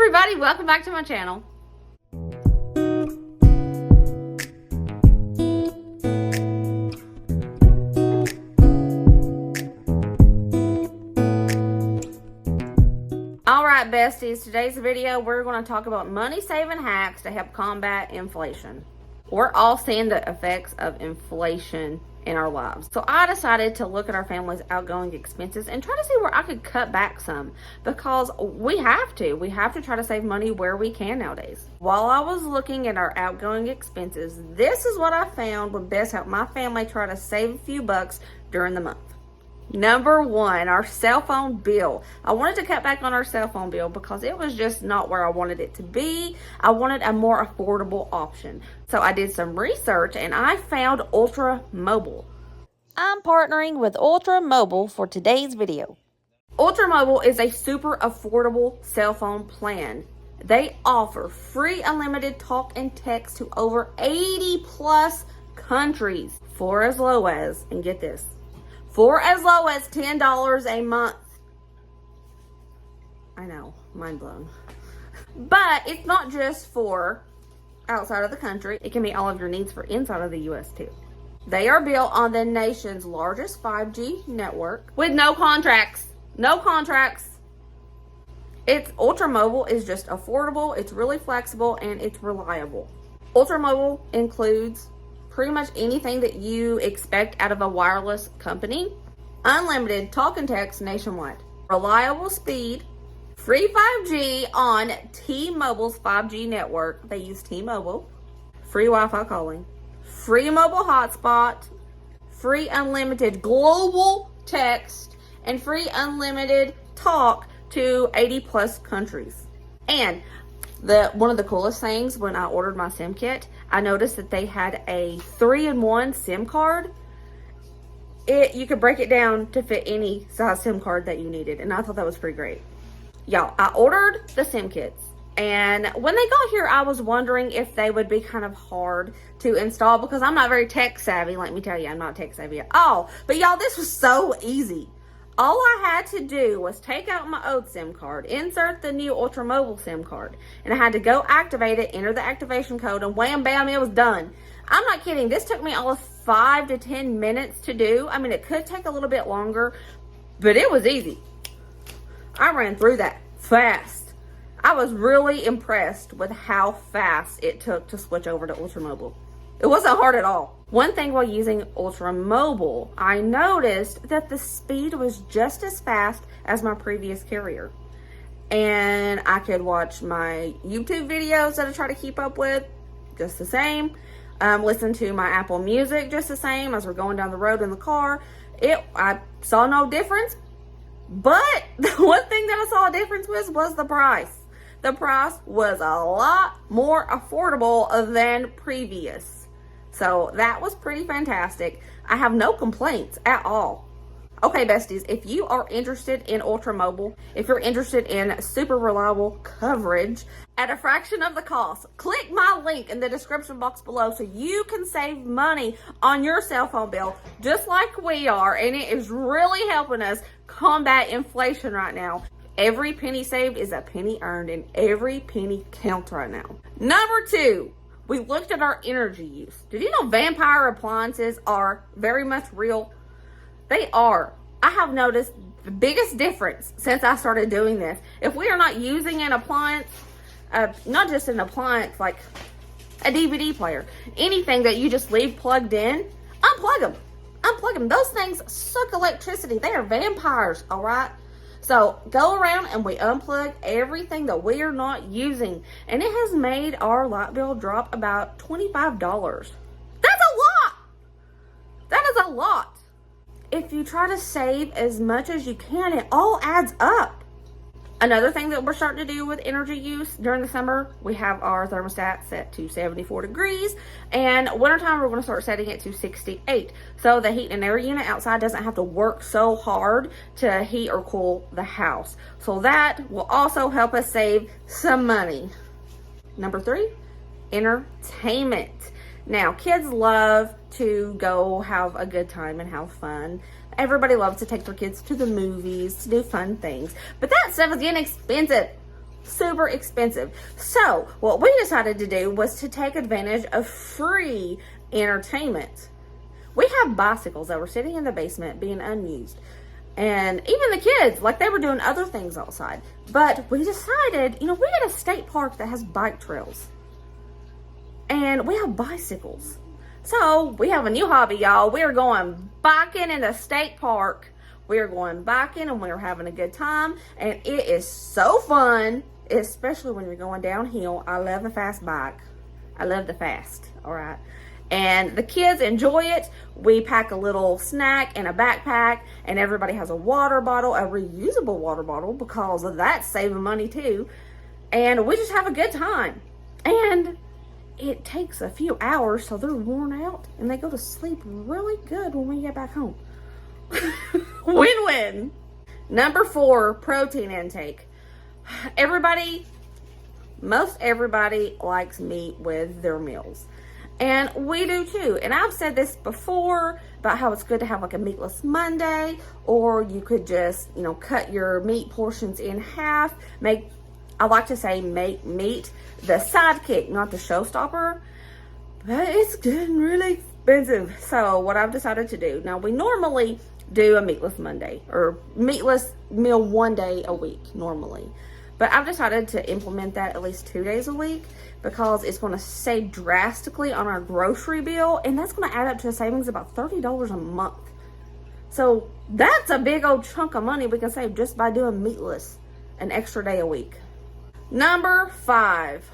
everybody, welcome back to my channel. Alright besties, today's video we're going to talk about money saving hacks to help combat inflation. We're all seeing the effects of inflation in our lives. So I decided to look at our family's outgoing expenses and try to see where I could cut back some, because we have to try to save money where we can nowadays. While I was looking at our outgoing expenses, this is what I found would best help my family try to save a few bucks during the month. Number one, our cell phone bill. I wanted to cut back on our cell phone bill because it was just not where I wanted it to be. I wanted a more affordable option. So I did some research and I found Ultra Mobile. I'm partnering with Ultra Mobile for today's video. Ultra Mobile is a super affordable cell phone plan. They offer free unlimited talk and text to over 80 plus countries for as low as, and get this, for as low as $10 a month. I know, mind blown. But it's not just for outside of the country. It can be all of your needs for inside of the US too. They are built on the nation's largest 5G network with no contracts. No contracts. It's Ultra Mobile is just affordable, it's really flexible, and it's reliable. Ultra Mobile includes pretty much anything that you expect out of a wireless company. Unlimited talk and text nationwide. Reliable speed. Free 5G on T-Mobile's 5G network. They use T-Mobile. Free Wi-Fi calling. Free mobile hotspot. Free unlimited global text. And free unlimited talk to 80 plus countries. And one of the coolest things when I ordered my SIM kit, I noticed that they had a 3-in-1 SIM card. You could break it down to fit any size SIM card that you needed, and I thought that was pretty great. Y'all, I ordered the SIM kits, and when they got here, I was wondering if they would be kind of hard to install because I'm not very tech savvy. Let me tell you, I'm not tech savvy at all. But y'all, this was so easy. All I had to do was take out my old SIM card, insert the new Ultra Mobile SIM card, and I had to go activate it, enter the activation code, and wham bam, it was done. I'm not kidding. This took me all of 5 to 10 minutes to do. I mean, it could take a little bit longer, but it was easy. I ran through that fast. I was really impressed with how fast it took to switch over to Ultra Mobile. It wasn't hard at all. One thing while using Ultra Mobile, I noticed that the speed was just as fast as my previous carrier. And I could watch my YouTube videos that I try to keep up with just the same. Listen to my Apple Music just the same as we're going down the road in the car. I saw no difference. But the one thing that I saw a difference with was the price. The price was a lot more affordable than previous. So that was pretty fantastic. I have no complaints at all. Okay, besties, if you are interested in Ultra Mobile, if you're interested in super reliable coverage at a fraction of the cost, click my link in the description box below so you can save money on your cell phone bill just like we are. And it is really helping us combat inflation right now. Every penny saved is a penny earned, and every penny counts right now. Number two, we looked at our energy use. Did you know vampire appliances are very much real? They are. I have noticed the biggest difference since I started doing this. If we are not using an appliance, not just an appliance like a DVD player, anything that you just leave plugged in, unplug them. Unplug them. Those things suck electricity. They are vampires, all right? So go around and we unplug everything that we are not using. And it has made our light bill drop about $25. That's a lot. That is a lot. If you try to save as much as you can, it all adds up. Another thing that we're starting to do with energy use during the summer, we have our thermostat set to 74 degrees, and wintertime we're going to start setting it to 68. So the heat and air unit outside doesn't have to work so hard to heat or cool the house. So that will also help us save some money. Number three, entertainment. Now, kids love to go have a good time and have fun. Everybody loves to take their kids to the movies, to do fun things. But that stuff is getting expensive. super expensive. So what we decided to do was to take advantage of free entertainment. We have bicycles that were sitting in the basement being unused. And even the kids, like, they were doing other things outside. But we decided, we got a state park that has bike trails. And we have bicycles. So we have a new hobby, y'all. We are going biking in the state park. We are going biking and we're having a good time. And it is so fun, especially when you're going downhill. I love a fast bike. I love the fast, all right? And the kids enjoy it. We pack a little snack in a backpack, and everybody has a water bottle, a reusable water bottle, because of that saving money too. And we just have a good time. And it takes a few hours, so they're worn out, and they go to sleep really good when we get back home. Win-win. Number 4, protein intake. Most everybody likes meat with their meals. And we do too. And I've said this before about how it's good to have like a meatless Monday, or you could just, cut your meat portions in half. I like to say make meat the sidekick, not the showstopper. But it's getting really expensive. So what I've decided to do, now we normally do a meatless Monday or meatless meal one day a week normally. But I've decided to implement that at least 2 days a week, because it's going to save drastically on our grocery bill, and that's going to add up to a savings of about $30 a month. So that's a big old chunk of money we can save just by doing meatless an extra day a week. Number 5.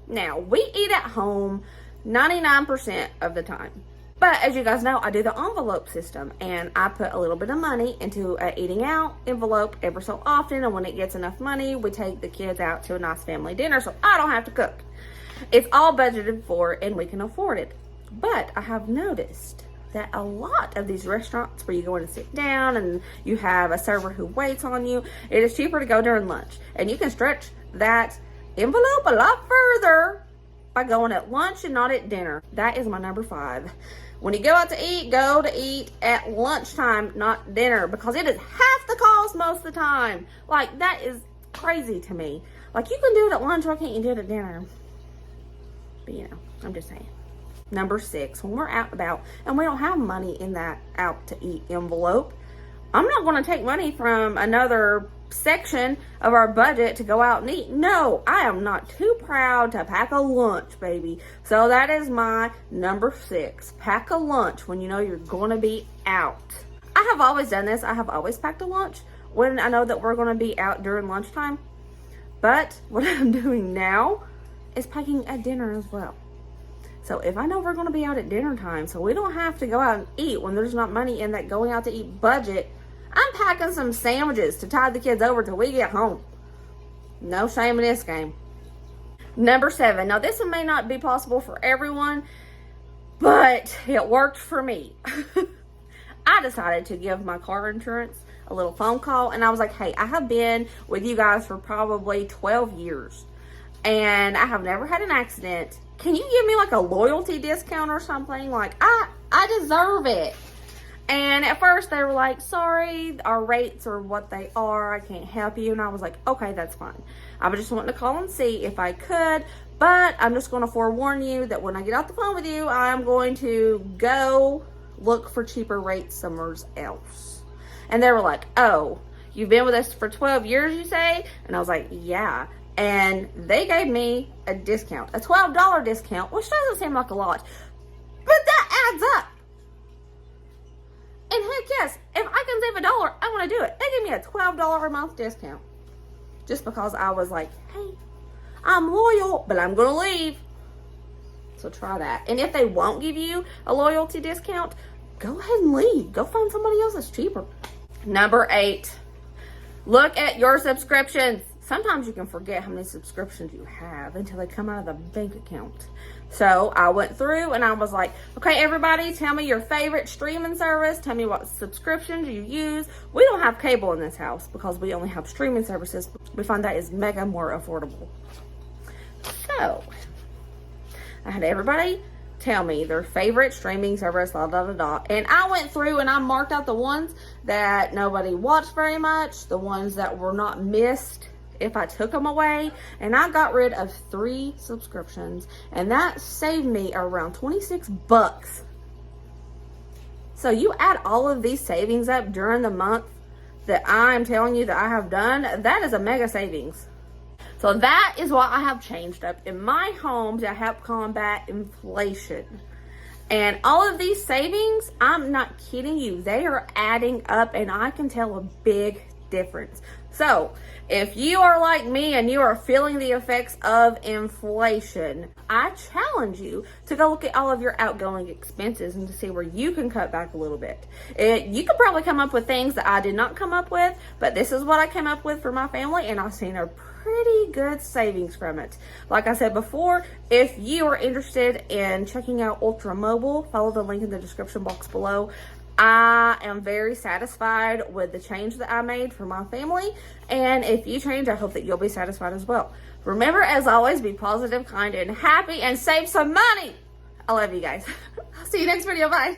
Now, we eat at home 99% of the time. But as you guys know, I do the envelope system, and I put a little bit of money into an eating out envelope every so often, and when it gets enough money, we take the kids out to a nice family dinner so I don't have to cook. It's all budgeted for and we can afford it. But I have noticed that a lot of these restaurants where you go in and sit down and you have a server who waits on you, it is cheaper to go during lunch. And you can stretch that envelope a lot further by going at lunch and not at dinner. That is my number 5. When you go out to eat at lunchtime, not dinner, because it is half the cost most of the time. Like, that is crazy to me. Like, you can do it at lunch, why can't you do it at dinner? But, I'm just saying. Number 6, when we're out and about and we don't have money in that out to eat envelope, I'm not going to take money from another section of our budget to go out and eat. No, I am not too proud to pack a lunch, baby. So that is my number 6. Pack a lunch when you know you're going to be out. I have always done this. I have always packed a lunch when I know that we're going to be out during lunchtime. But what I'm doing now is packing a dinner as well. So if I know we're going to be out at dinner time, so we don't have to go out and eat when there's not money in that going out to eat budget, I'm packing some sandwiches to tide the kids over till we get home. No shame in this game. Number 7. Now, this one may not be possible for everyone, but it worked for me. I decided to give my car insurance a little phone call, and I was like, hey, I have been with you guys for probably 12 years, and I have never had an accident. Can you give me like a loyalty discount or something? Like, I deserve it. And at first they were like, sorry, our rates are what they are. I can't help you. And I was like, okay, that's fine. I was just wanting to call and see if I could. But I'm just going to forewarn you that when I get off the phone with you, I'm going to go look for cheaper rates somewhere else. And they were like, oh, you've been with us for 12 years, you say? And I was like, yeah. And they gave me a discount, a $12 discount, which doesn't seem like a lot. But that adds up. And heck yes, if I can save $1, I want to do it. They gave me a $12 a month discount. Just because I was like, hey, I'm loyal, but I'm going to leave. So try that. And if they won't give you a loyalty discount, go ahead and leave. Go find somebody else that's cheaper. Number 8, look at your subscriptions. Sometimes you can forget how many subscriptions you have until they come out of the bank account. So I went through and I was like, okay, everybody, tell me your favorite streaming service. Tell me what subscriptions you use. We don't have cable in this house because we only have streaming services. We find that is mega more affordable. So I had everybody tell me their favorite streaming service, blah, blah, blah, blah. And I went through and I marked out the ones that nobody watched very much, the ones that were not missed if I took them away, and I got rid of 3 subscriptions, and that saved me around 26 bucks. So you add all of these savings up during the month that I'm telling you that I have done, that is a mega savings. So that is what I have changed up in my home to help combat inflation. And all of these savings, I'm not kidding you, they are adding up, and I can tell a big difference. So if you are like me and you are feeling the effects of inflation, I challenge you to go look at all of your outgoing expenses and to see where you can cut back a little bit. You could probably come up with things that I did not come up with, but this is what I came up with for my family, and I've seen a pretty good savings from it. Like I said before, if you are interested in checking out Ultra Mobile, follow the link in the description box below. I am very satisfied with the change that I made for my family, and if you change, I hope that you'll be satisfied as well. Remember, as always, be positive, kind, and happy, and save some money. I love you guys. I'll see you next video. Bye.